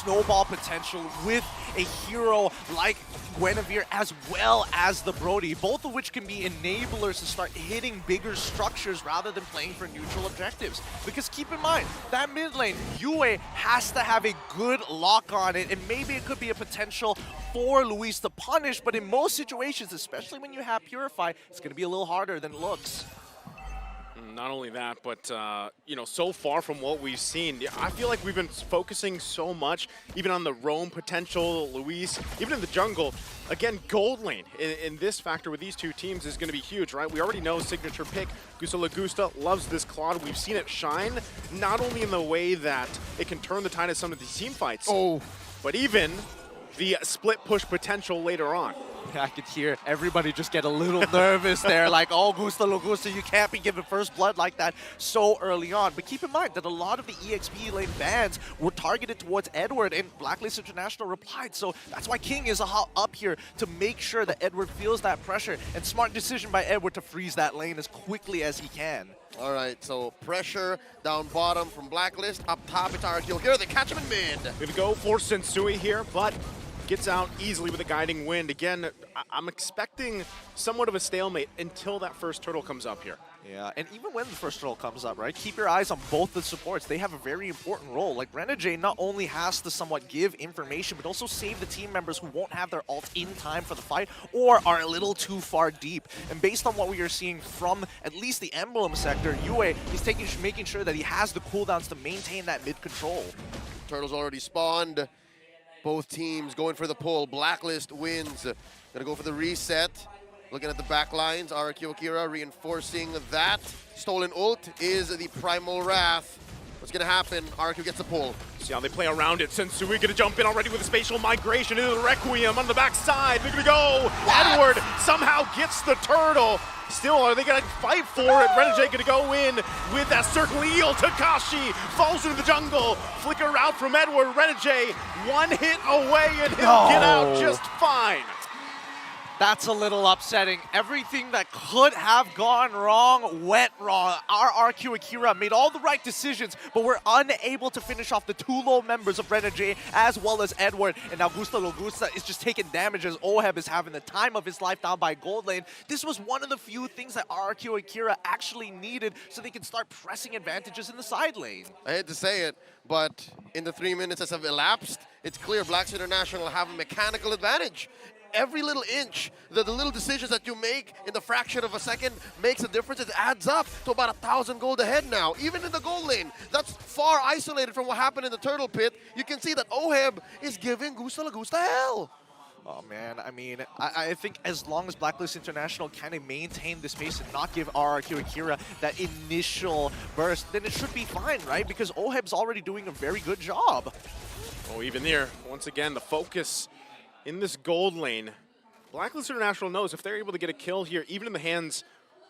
snowball potential with a hero like Guinevere as well as the Brody, both of which can be enablers to start hitting bigger structures rather than playing for neutral objectives. Because keep in mind, that mid lane, Yue has to have a good lock on it, and maybe it could be a potential for Luis to punish, but in most situations, especially when you have Purify, it's going to be a little harder than it looks. Not only that, but you know, so far from what we've seen, I feel like we've been focusing so much, even on the roam potential, Luis, even in the jungle. Again, gold lane in this factor with these two teams is going to be huge, right? We already know signature pick, Gusta Lagusta loves this Claude. We've seen it shine, not only in the way that it can turn the tide of some of these team fights, but even the split push potential later on. I could hear everybody just get a little nervous there, like, oh, Gusta Lagusta, you can't be given first blood like that so early on. But keep in mind that a lot of the EXP lane bans were targeted towards Edward, and Blacklist International replied. So that's why King is up here to make sure that Edward feels that pressure, and smart decision by Edward to freeze that lane as quickly as he can. All right, so pressure down bottom from Blacklist. Up top, it's RRQ AKIRA. They catch him in mid. Gonna go for Sensui here, but gets out easily with a guiding wind. Again, I'm expecting somewhat of a stalemate until that first turtle comes up here. Yeah, and even when the first turtle comes up, right, keep your eyes on both the supports. They have a very important role. Like, Renegade not only has to somewhat give information, but also save the team members who won't have their ult in time for the fight or are a little too far deep. And based on what we are seeing from at least the Emblem sector, Yue, he's making sure that he has the cooldowns to maintain that mid control. Turtles already spawned. Both teams going for the pull. Blacklist wins. Gonna go for the reset. Looking at the back lines, RRQ AKIRA reinforcing that. Stolen ult is the Primal Wrath. What's gonna happen? RRQ gets the pull. See how they play around it. Sensui gonna jump in already with a spatial migration into the Requiem on the backside. They're gonna go. What? Edward somehow gets the turtle. Still, are they gonna fight for it? Renegade gonna go in with that circle eel. Takashi falls into the jungle. Flicker out from Edward. Renegade one hit away and he'll get out just fine. That's a little upsetting. Everything that could have gone wrong went wrong. RRQ AKIRA made all the right decisions, but we're unable to finish off the two low members of Renegade as well as Edward. And now Gusta Lagusta is just taking damage as Oheb is having the time of his life down by gold lane. This was one of the few things that RRQ AKIRA actually needed so they can start pressing advantages in the side lane. I hate to say it, but in the 3 minutes that have elapsed, it's clear Blacklist International have a mechanical advantage. Every little inch, the little decisions that you make in the fraction of a second makes a difference. It adds up to about 1,000 gold ahead now, even in the gold lane. That's far isolated from what happened in the turtle pit. You can see that Oheb is giving Gusta Lagusta hell. Oh man, I mean, I think as long as Blacklist International kind of maintain this pace and not give RRQ AKIRA that initial burst, then it should be fine, right? Because Oheb's already doing a very good job. Oh, even there, once again, the focus in this gold lane. Blacklist International knows if they're able to get a kill here, even in the hands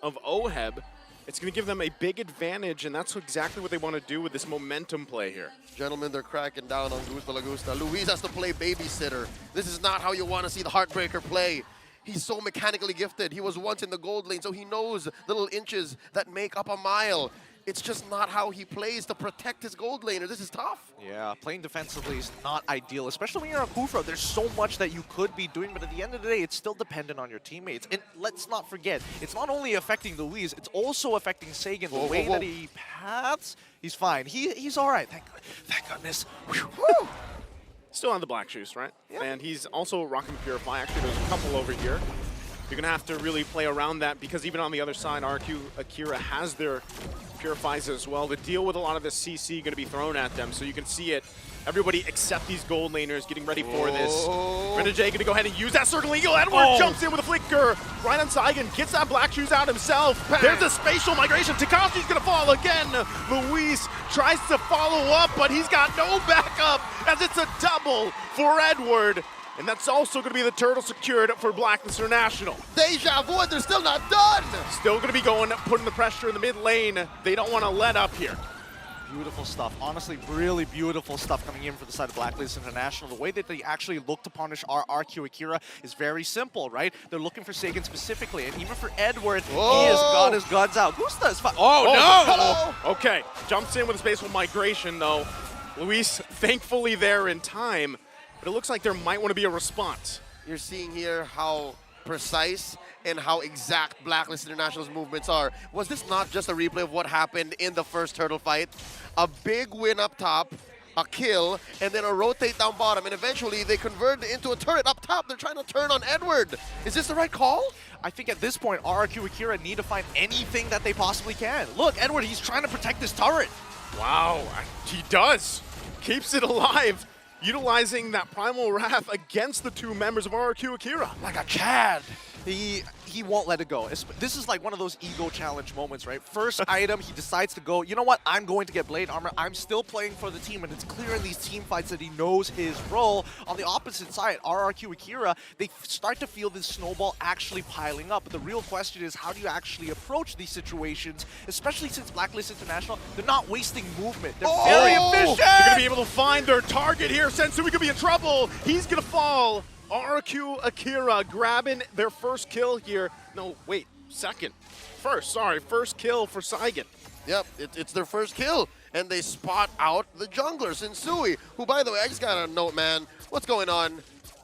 of Oheb, it's going to give them a big advantage, and that's exactly what they want to do with this momentum play here. Gentlemen, they're cracking down on Gusta Lagusta. Luis has to play babysitter. This is not how you want to see the Heartbreaker play. He's so mechanically gifted. He was once in the gold lane, so he knows the little inches that make up a mile. It's just not how he plays to protect his gold laner. This is tough. Yeah, playing defensively is not ideal, especially when you're on Kufra. There's so much that you could be doing, but at the end of the day, it's still dependent on your teammates. And let's not forget, it's not only affecting Luis, it's also affecting Sagan. The way that he paths, he's fine. He's all right. Thank goodness. Still on the black shoes, right? Yeah. And he's also rocking Purify. Actually, there's a couple over here. You're going to have to really play around that because even on the other side, RRQ AKIRA has their Purifies as well to deal with a lot of this CC going to be thrown at them. So you can see it. Everybody except these gold laners getting ready for this. Renegade going to go ahead and use that Circle Eagle. Edward jumps in with a flicker. Right on Saigon, gets that black shoes out himself. There's a spatial migration. Takashi's going to fall again. Luis tries to follow up, but he's got no backup as it's a double for Edward. And that's also going to be the turtle secured for Blacklist International. Deja vu, they're still not done. Still going to be going, putting the pressure in the mid lane. They don't want to let up here. Beautiful stuff. Honestly, really beautiful stuff coming in for the side of Blacklist International. The way that they actually look to punish RRQ AKIRA is very simple, right? They're looking for Sagan specifically, and even for Edward, he has got his guns out. Gusta is fine. Oh, no! Hello. Okay, jumps in with a spatial migration, though. Luis, thankfully there in time, but it looks like there might want to be a response. You're seeing here how precise and how exact Blacklist International's movements are. Was this not just a replay of what happened in the first turtle fight? A big win up top, a kill, and then a rotate down bottom, and eventually they convert into a turret up top. They're trying to turn on Edward. Is this the right call? I think at this point, RRQ Akira need to find anything that they possibly can. Look, Edward, he's trying to protect this turret. Wow, he does. Keeps it alive, utilizing that Primal Wrath against the two members of RRQ Akira. Like a Chad. He won't let it go. This is like one of those ego challenge moments, right? First item, he decides to go, you know what, I'm going to get Blade Armor. I'm still playing for the team, and it's clear in these team fights that he knows his role. On the opposite side, RRQ Akira, they start to feel this snowball actually piling up. But the real question is, how do you actually approach these situations, especially since Blacklist International, they're not wasting movement. They're very efficient! They're going to be able to find their target here. Sensui could be in trouble. He's going to fall. RRQ Akira grabbing their first kill here. No, wait, second. First kill for Saigon. Yep, it's their first kill. And they spot out the jungler, Sensui, who, by the way, I just got a note, man. What's going on?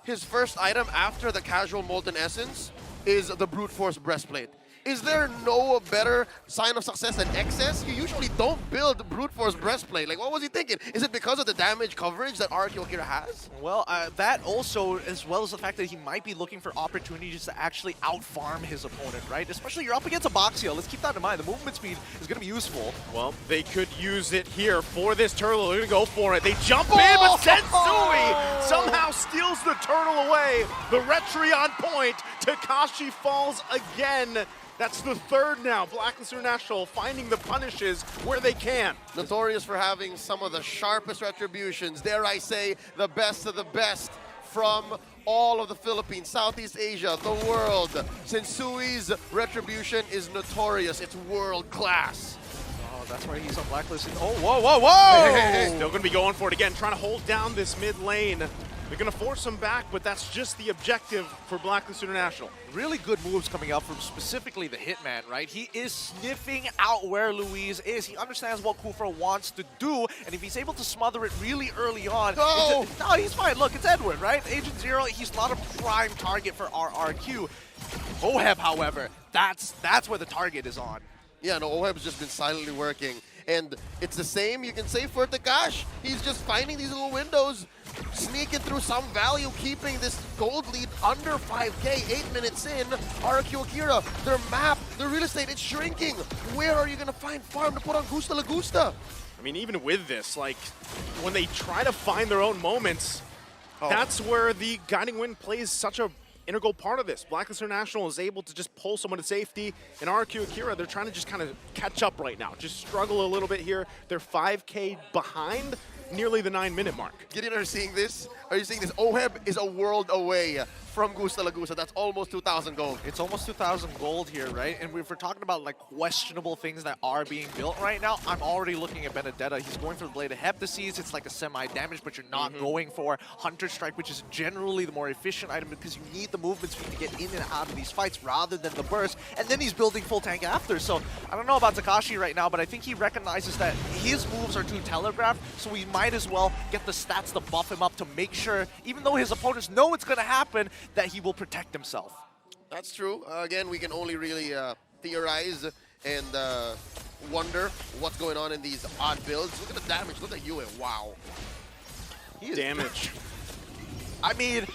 His first item after the casual Molten Essence is the Brute Force Breastplate. Is there no better sign of success than excess? You usually don't build Brute Force Breastplate. Like, what was he thinking? Is it because of the damage coverage that RRQ Akira has? Well, that also, as well as the fact that he might be looking for opportunities to actually out-farm his opponent, right? Especially you're up against a Boxio. Let's keep that in mind. The movement speed is going to be useful. Well, they could use it here for this turtle. They're going to go for it. They jump in, but Sensui somehow steals the turtle away. The retry on point. Takashi falls again. That's the third now. Blacklist International finding the punishes where they can. Notorious for having some of the sharpest retributions, dare I say, the best of the best from all of the Philippines, Southeast Asia, the world. Sensui's retribution is notorious. It's world class. Oh, that's why he's on Blacklist. Oh, whoa! Hey. Still going to be going for it again, trying to hold down this mid lane. They're going to force him back, but that's just the objective for Blacklist International. Really good moves coming out from specifically the Hitman, right? He is sniffing out where Luis is. He understands what Kufra wants to do, and if he's able to smother it really early on... No, he's fine. Look, it's Edward, right? Agent Zero, he's not a prime target for RRQ. Oheb, however, that's where the target is on. Yeah, no, Oheb's just been silently working. And it's the same, you can say, for Takash. He's just finding these little windows, sneaking through some value, keeping this gold lead under 5K, 8 minutes in. RRQ Akira, their map, their real estate, it's shrinking. Where are you going to find farm to put on Gusta La Gusta? I mean, even with this, like, when they try to find their own moments, that's where the Guiding Wind plays such a integral part of this. Blacklist International is able to just pull someone to safety, and RRQ Akira, they're trying to just kind of catch up right now. Just struggle a little bit here. They're 5K behind nearly the 9-minute mark. Gideon, are you seeing this? Are you seeing this? Oheb is a world away from Gusta La Gusta. That's almost 2,000 gold. It's almost 2,000 gold here, right? And if we're talking about like questionable things that are being built right now, I'm already looking at Benedetta. He's going for the Blade of Heptases. It's like a semi-damage, but you're not going for Hunter Strike, which is generally the more efficient item because you need the movement speed to get in and out of these fights rather than the burst. And then he's building full tank after. So I don't know about Takashi right now, but I think he recognizes that his moves are too telegraphed, so we might as well get the stats to buff him up to make sure, even though his opponents know it's going to happen, that he will protect himself. That's true. Again, we can only really theorize and wonder what's going on in these odd builds. Look at the damage. Look at Yue. Wow. Damage. I mean,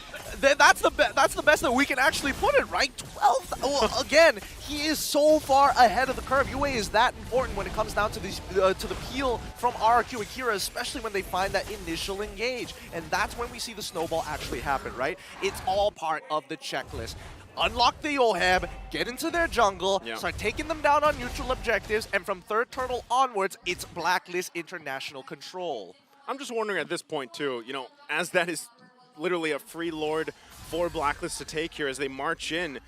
that's the best that we can actually put it, right? 12. Well, again, he is so far ahead of the curve. UA is that important when it comes down to these to the peel from RRQ Akira, especially when they find that initial engage, and that's when we see the snowball actually happen, right? It's all part of the checklist. Unlock the Oheb, get into their jungle, start taking them down on neutral objectives, and from third turtle onwards, it's Blacklist International control. I'm just wondering at this point too, you know, as that is literally a free lord for Blacklist to take here as they march in,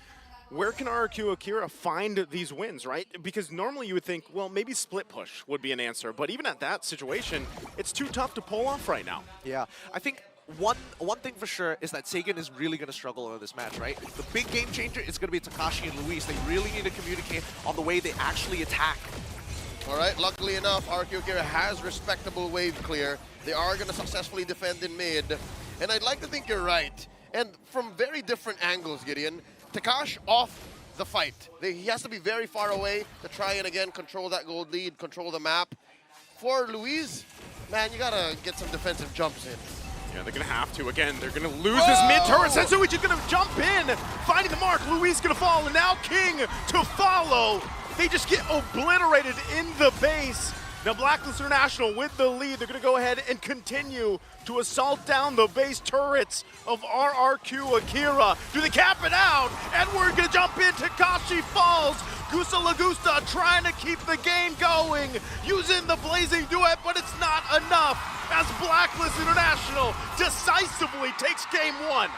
where can RRQ Akira find these wins, right? Because normally you would think, well, maybe split push would be an answer, but even at that situation, it's too tough to pull off right now. Yeah, I think one thing for sure is that Sagan is really going to struggle in this match, right? The big game changer is going to be Takashi and Luis. They really need to communicate on the way they actually attack. All right, luckily enough, RRQ AKIRA has respectable wave clear. They are going to successfully defend in mid. And I'd like to think you're right. And from very different angles, Gideon, Takash off the fight. He has to be very far away to try and again control that gold lead, control the map. For Luis, man, you got to get some defensive jumps in. Yeah, they're going to have to. Again, they're going to lose this mid-turret. Senzuichi's going to jump in, finding the mark. Luis going to fall, and now King to follow. They just get obliterated in the base. Now Blacklist International with the lead. They're going to go ahead and continue to assault down the base turrets of RRQ AKIRA. Do they cap it out? Edward going to jump in. Takashi falls. Gusta Lagusta trying to keep the game going, using the Blazing Duet, but it's not enough as Blacklist International decisively takes game one.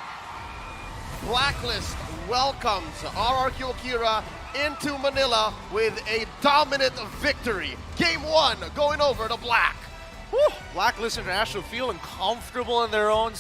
Blacklist welcomes RRQ AKIRA into Manila with a dominant victory. Game one going over to Black. Blacklist International feeling comfortable in their own